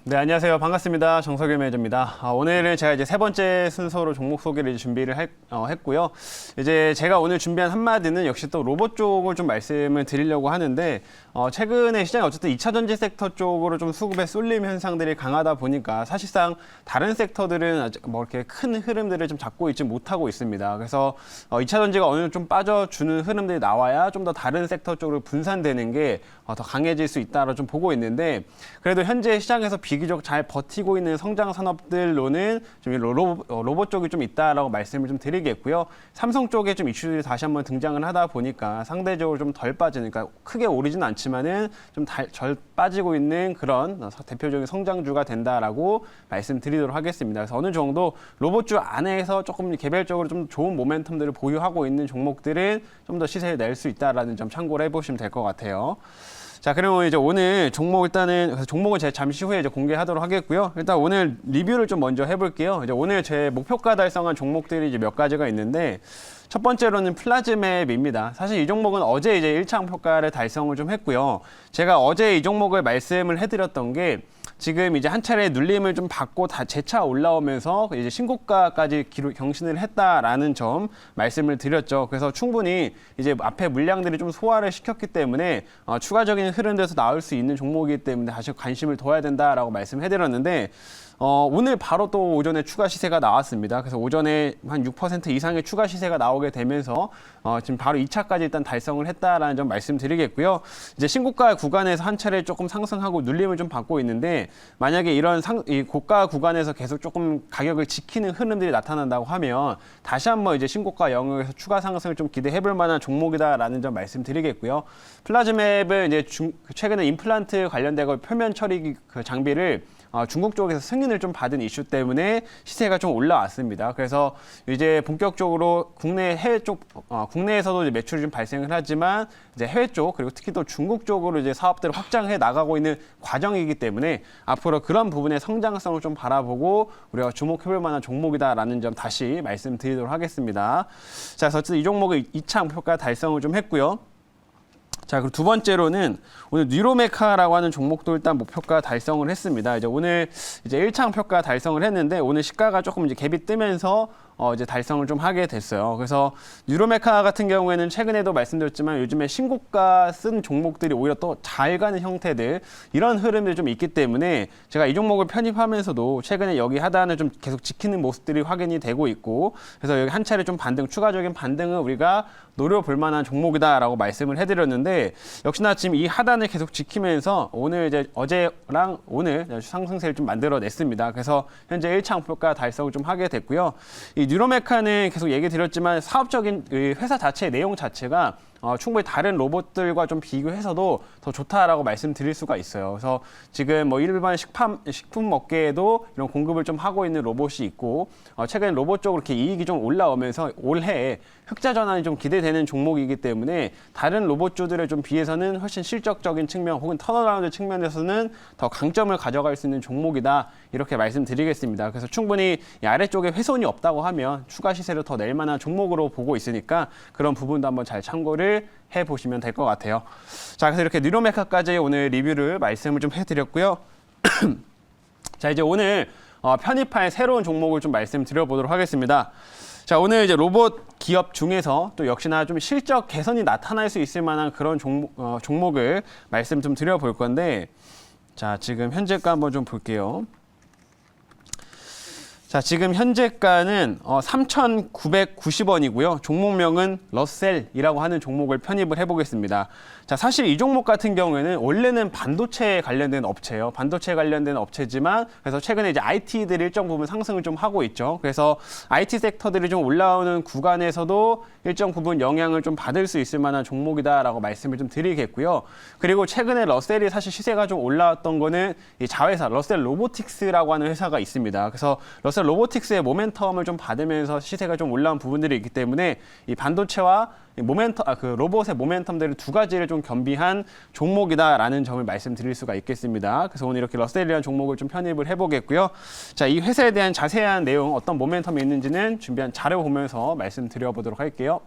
네, 안녕하세요. 반갑습니다. 정석일 매니저입니다. 오늘은 제가 이제 세 번째 순서로 종목 소개를 준비를 했고요. 이제 제가 오늘 준비한 한마디는 역시 또 로봇 쪽을 좀 말씀을 드리려고 하는데, 최근에 시장이 어쨌든 2차 전지 섹터 쪽으로 좀 수급의 쏠림 현상들이 강하다 보니까 사실상 다른 섹터들은 아직 뭐 이렇게 큰 흐름들을 좀 잡고 있지 못하고 있습니다. 그래서 2차 전지가 어느 정도 좀 빠져주는 흐름들이 나와야 좀 더 다른 섹터 쪽으로 분산되는 게 더 강해질 수 있다고 좀 보고 있는데, 그래도 현재 시장에서 비교적 잘 버티고 있는 성장 산업들로는 좀 로봇 쪽이 좀 있다라고 말씀을 좀 드리겠고요. 삼성 쪽에 좀 이슈들이 다시 한번 등장을 하다 보니까 상대적으로 좀 덜 빠지니까 크게 오르진 않지만은 좀 덜 빠지고 있는 그런 대표적인 성장주가 된다라고 말씀드리도록 하겠습니다. 그래서 어느 정도 로봇주 안에서 조금 개별적으로 좀 좋은 모멘텀들을 보유하고 있는 종목들은 좀 더 시세를 낼 수 있다라는 점 참고를 해보시면 될 것 같아요. 자, 그러면 이제 오늘 종목 종목은 제가 잠시 후에 이제 공개하도록 하겠고요. 일단 오늘 리뷰를 좀 먼저 해볼게요. 이제 오늘 제 목표가 달성한 종목들이 이제 몇 가지가 있는데, 첫 번째로는 플라즈맵입니다. 사실 이 종목은 어제 이제 1차 목표가를 달성을 좀 했고요. 제가 어제 이 종목을 말씀을 해드렸던 게 지금 이제 한 차례 눌림을 좀 받고 다 재차 올라오면서 이제 신고가까지 경신을 했다라는 점 말씀을 드렸죠. 그래서 충분히 이제 앞에 물량들이 좀 소화를 시켰기 때문에 추가적인 흐름에서 나올 수 있는 종목이기 때문에 다시 관심을 둬야 된다라고 말씀해드렸는데, 오늘 바로 또 오전에 추가 시세가 나왔습니다. 그래서 오전에 한 6% 이상의 추가 시세가 나오게 되면서 지금 바로 2차까지 일단 달성을 했다라는 점 말씀드리겠고요. 이제 신고가 구간에서 한 차례 조금 상승하고 눌림을 좀 받고 있는데, 만약에 이런 이 고가 구간에서 계속 조금 가격을 지키는 흐름들이 나타난다고 하면 다시 한번 이제 신고가 영역에서 추가 상승을 좀 기대해볼 만한 종목이다라는 점 말씀드리겠고요. 플라즈맵은 이제 최근에 임플란트 관련되고 표면 처리 그 장비를 중국 쪽에서 승인을 좀 받은 이슈 때문에 시세가 좀 올라왔습니다. 그래서 이제 본격적으로 해외 쪽, 국내에서도 이제 매출이 좀 발생을 하지만 이제 해외 쪽, 그리고 특히 또 중국 쪽으로 이제 사업들을 확장해 나가고 있는 과정이기 때문에 앞으로 그런 부분의 성장성을 좀 바라보고 우리가 주목해볼 만한 종목이다라는 점 다시 말씀드리도록 하겠습니다. 자, 그래서 어쨌든 이 종목의 2차 목표가 달성을 좀 했고요. 자, 그리고 두 번째로는 오늘 뉴로메카라고 하는 종목도 일단 목표가 달성을 했습니다. 이제 오늘 이제 1차 목표가 달성을 했는데, 오늘 시가가 조금 이제 갭이 뜨면서 이제 달성을 좀 하게 됐어요. 그래서 뉴로메카 같은 경우에는 최근에도 말씀드렸지만 요즘에 신고가 쓴 종목들이 오히려 또 잘 가는 형태들, 이런 흐름들이 좀 있기 때문에 제가 이 종목을 편입하면서도 최근에 여기 하단을 좀 계속 지키는 모습들이 확인이 되고 있고, 그래서 여기 한 차례 좀 추가적인 반등을 우리가 노려볼 만한 종목이다라고 말씀을 해드렸는데, 역시나 지금 이 하단을 계속 지키면서 오늘 이제 어제랑 오늘 상승세를 좀 만들어냈습니다. 그래서 현재 1차 목표가 달성을 좀 하게 됐고요. 이 뉴로메카는 계속 얘기 드렸지만 사업적인 회사 자체의 내용 자체가 충분히 다른 로봇들과 좀 비교해서도 더 좋다라고 말씀드릴 수가 있어요. 그래서 지금 뭐 일반 식품 업계에도 이런 공급을 좀 하고 있는 로봇이 있고, 최근에 로봇 쪽으로 이렇게 이익이 좀 올라오면서 올해 흑자 전환이 좀 기대되는 종목이기 때문에 다른 로봇주들에 좀 비해서는 훨씬 실적적인 측면 혹은 턴어라운드 측면에서는 더 강점을 가져갈 수 있는 종목이다, 이렇게 말씀드리겠습니다. 그래서 충분히 이 아래쪽에 훼손이 없다고 하면 추가 시세를 더 낼 만한 종목으로 보고 있으니까 그런 부분도 한번 잘 참고를 해보시면 될 것 같아요. 자, 그래서 이렇게 뉴로메카까지 오늘 리뷰를 말씀을 좀 해드렸고요. 자, 이제 오늘 편입할 새로운 종목을 좀 말씀드려보도록 하겠습니다. 자, 오늘 이제 로봇 기업 중에서 또 역시나 좀 실적 개선이 나타날 수 있을 만한 그런 종목을 말씀 좀 드려볼 건데, 자, 지금 현재가 한번 좀 볼게요. 자, 지금 현재가는 3,990원이고요. 종목명은 러셀이라고 하는 종목을 편입을 해보겠습니다. 자, 사실 이 종목 같은 경우에는 원래는 반도체에 관련된 업체예요. 반도체에 관련된 업체지만, 그래서 최근에 이제 IT들이 일정 부분 상승을 좀 하고 있죠. 그래서 IT 섹터들이 좀 올라오는 구간에서도 일정 부분 영향을 좀 받을 수 있을 만한 종목이다라고 말씀을 좀 드리겠고요. 그리고 최근에 러셀이 사실 시세가 좀 올라왔던 거는 이 자회사 러셀 로보틱스라고 하는 회사가 있습니다. 그래서 러셀 로보틱스의 모멘텀을 좀 받으면서 시세가 좀 올라온 부분들이 있기 때문에 이 반도체와 로봇의 모멘텀들을 두 가지를 좀 겸비한 종목이다라는 점을 말씀드릴 수가 있겠습니다. 그래서 오늘 이렇게 러셀이라는 종목을 좀 편입을 해보겠고요. 자, 이 회사에 대한 자세한 내용, 어떤 모멘텀이 있는지는 준비한 자료 보면서 말씀드려보도록 할게요.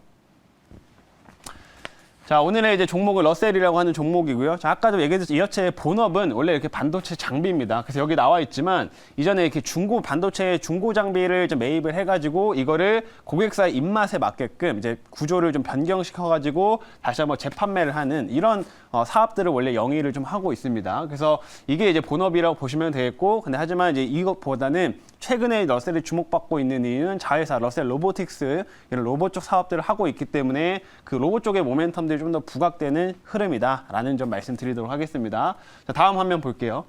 자, 오늘의 이제 종목은 러셀이라고 하는 종목이고요. 자, 아까도 얘기했듯이 이 업체의 본업은 원래 이렇게 반도체 장비입니다. 그래서 여기 나와 있지만 이전에 이렇게 반도체 중고 장비를 좀 매입을 해가지고 이거를 고객사의 입맛에 맞게끔 이제 구조를 좀 변경시켜가지고 다시 한번 재판매를 하는 이런 사업들을 원래 영위를 좀 하고 있습니다. 그래서 이게 이제 본업이라고 보시면 되겠고, 근데 하지만 이제 이것보다는 최근에 러셀이 주목받고 있는 이유는 자회사 러셀 로보틱스 이런 로봇 쪽 사업들을 하고 있기 때문에 그 로봇 쪽의 모멘텀들이 좀 더 부각되는 흐름이다라는 점 말씀드리도록 하겠습니다. 자, 다음 화면 볼게요.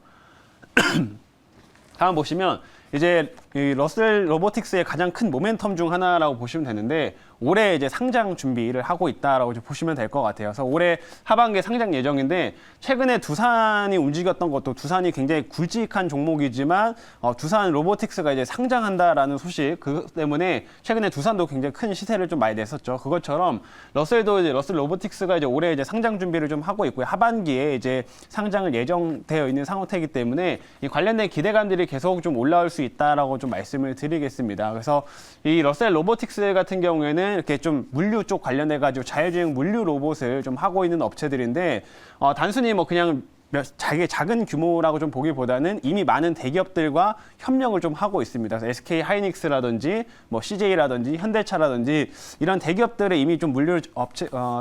다음 보시면 이제 이 러셀 로보틱스의 가장 큰 모멘텀 중 하나라고 보시면 되는데 올해 이제 상장 준비를 하고 있다라고 보시면 될 것 같아요. 그래서 올해 하반기에 상장 예정인데 최근에 두산이 움직였던 것도 두산이 굉장히 굵직한 종목이지만 두산 로보틱스가 이제 상장한다라는 소식 그것 때문에 최근에 두산도 굉장히 큰 시세를 좀 많이 냈었죠. 그것처럼 러셀도 이제 러셀 로보틱스가 이제 올해 이제 상장 준비를 좀 하고 있고요. 하반기에 이제 상장을 예정되어 있는 상태이기 때문에 이 관련된 기대감들이 계속 좀 올라올 수 있다라고 좀 말씀을 드리겠습니다. 그래서 이 러셀 로보틱스 같은 경우에는 이렇게 좀 물류 쪽 관련해 가지고 자율주행 물류 로봇을 좀 하고 있는 업체들인데 단순히 뭐 그냥 작은 규모라고 좀 보기보다는 이미 많은 대기업들과 협력을 좀 하고 있습니다. 그래서 SK 하이닉스라든지 뭐 CJ라든지 현대차라든지 이런 대기업들의 이미 좀 물류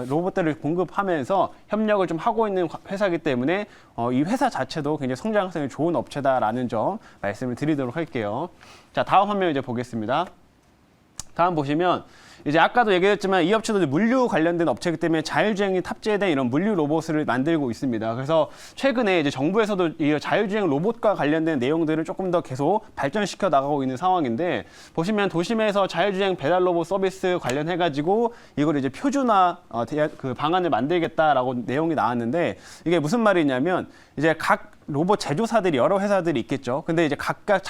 로봇들을 공급하면서 협력을 좀 하고 있는 회사이기 때문에 이 회사 자체도 굉장히 성장성이 좋은 업체다라는 점 말씀을 드리도록 할게요. 자, 다음 화면 이제 보겠습니다. 다음 보시면 이제 아까도 얘기했지만 이 업체도 물류 관련된 업체이기 때문에 자율주행이 탑재된 이런 물류 로봇을 만들고 있습니다. 그래서 최근에 이제 정부에서도 이 자율주행 로봇과 관련된 내용들을 조금 더 계속 발전시켜 나가고 있는 상황인데 보시면 도심에서 자율주행 배달 로봇 서비스 관련해가지고 이걸 이제 표준화 그 방안을 만들겠다라고 내용이 나왔는데 이게 무슨 말이냐면 이제 각 로봇 제조사들이 여러 회사들이 있겠죠. 근데 이제 각각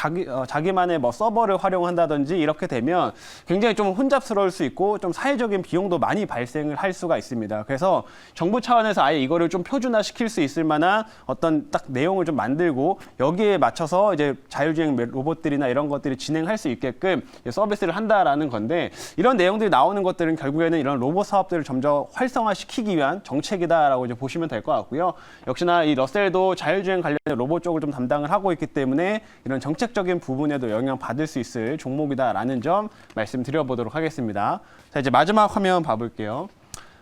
자기만의 뭐 서버를 활용한다든지 이렇게 되면 굉장히 좀 혼잡스러울 수 있고 좀 사회적인 비용도 많이 발생을 할 수가 있습니다. 그래서 정부 차원에서 아예 이거를 좀 표준화 시킬 수 있을 만한 어떤 딱 내용을 좀 만들고 여기에 맞춰서 이제 자율주행 로봇들이나 이런 것들이 진행할 수 있게끔 서비스를 한다라는 건데 이런 내용들이 나오는 것들은 결국에는 이런 로봇 사업들을 점점 활성화시키기 위한 정책이다라고 이제 보시면 될 것 같고요. 역시나 이 러셀도 자율주행 관련 로봇 쪽을 좀 담당을 하고 있기 때문에 이런 정책적인 부분에도 영향받을 수 있을 종목이다라는 점 말씀드려보도록 하겠습니다. 자, 이제 마지막 화면 봐볼게요.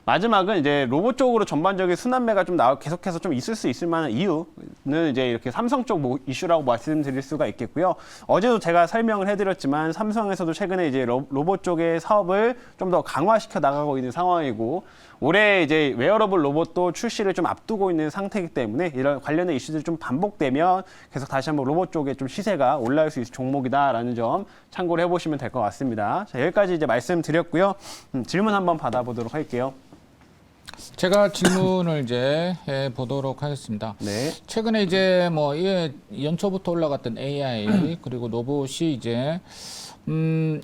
마지막은 이제 로봇 쪽으로 전반적인 순환매가 좀 계속해서 좀 있을 수 있을 만한 이유는 이제 이렇게 삼성 쪽 이슈라고 말씀드릴 수가 있겠고요. 어제도 제가 설명을 해드렸지만 삼성에서도 최근에 이제 로봇 쪽의 사업을 좀 더 강화시켜 나가고 있는 상황이고 올해 이제 웨어러블 로봇도 출시를 좀 앞두고 있는 상태이기 때문에 이런 관련된 이슈들이 좀 반복되면 계속 다시 한번 로봇 쪽에 좀 시세가 올라올 수 있을 종목이다라는 점 참고를 해보시면 될 것 같습니다. 자, 여기까지 이제 말씀드렸고요. 질문 한번 받아보도록 할게요. 제가 질문을 이제 해보도록 하겠습니다. 네. 최근에 이제 뭐 연초부터 올라갔던 AI 그리고 로봇이 이제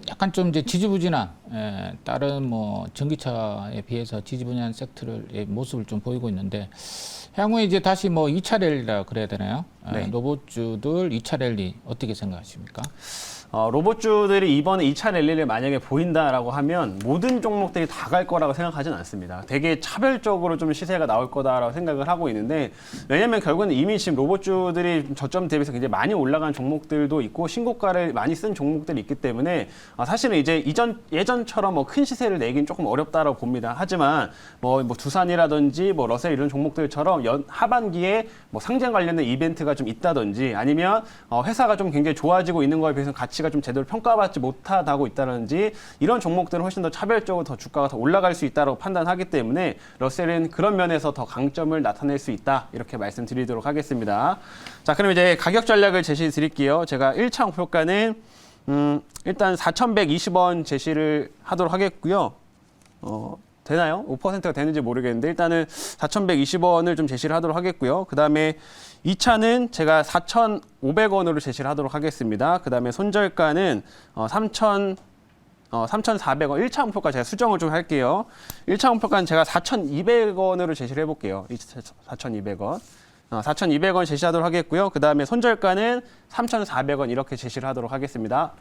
약간 좀 이제 지지부진한 다른 뭐 전기차에 비해서 지지부진한 섹터를 모습을 좀 보이고 있는데 향후에 이제 다시 뭐 2차 랠리라 그래야 되나요? 네. 로봇주들 2차 랠리 어떻게 생각하십니까? 로봇주들이 이번에 2차 랠리를 만약에 보인다라고 하면 모든 종목들이 다 갈 거라고 생각하진 않습니다. 되게 차별적으로 좀 시세가 나올 거다라고 생각을 하고 있는데 왜냐면 결국은 이미 지금 로봇주들이 저점 대비해서 굉장히 많이 올라간 종목들도 있고 신고가를 많이 쓴 종목들이 있기 때문에 사실은 이제 예전처럼 뭐 큰 시세를 내긴 조금 어렵다라고 봅니다. 하지만 뭐 두산이라든지 뭐 러셀 이런 종목들처럼 하반기에 뭐 상장 관련된 이벤트가 좀 있다든지 아니면 회사가 좀 굉장히 좋아지고 있는 거에 비해서 가치가 좀 제대로 평가받지 못하고 있다든지 이런 종목들은 훨씬 더 차별적으로 더 주가가 더 올라갈 수 있다고 판단하기 때문에 러셀은 그런 면에서 더 강점을 나타낼 수 있다 이렇게 말씀드리도록 하겠습니다. 자, 그럼 이제 가격 전략을 제시해 드릴게요. 제가 1차 목표가는 일단 4,120원 제시를 하도록 하겠고요. 되나요? 5%가 되는지 모르겠는데 일단은 4,120원을 좀 제시를 하도록 하겠고요. 그 다음에 2차는 제가 4,500원으로 제시를 하도록 하겠습니다. 그 다음에 손절가는 3,400원 1차 목표가 제가 수정을 좀 할게요. 1차 목표가는 제가 4,200원으로 제시를 해볼게요. 4,200원. 4,200원 제시하도록 하겠고요. 그 다음에 손절가는 3,400원 이렇게 제시를 하도록 하겠습니다.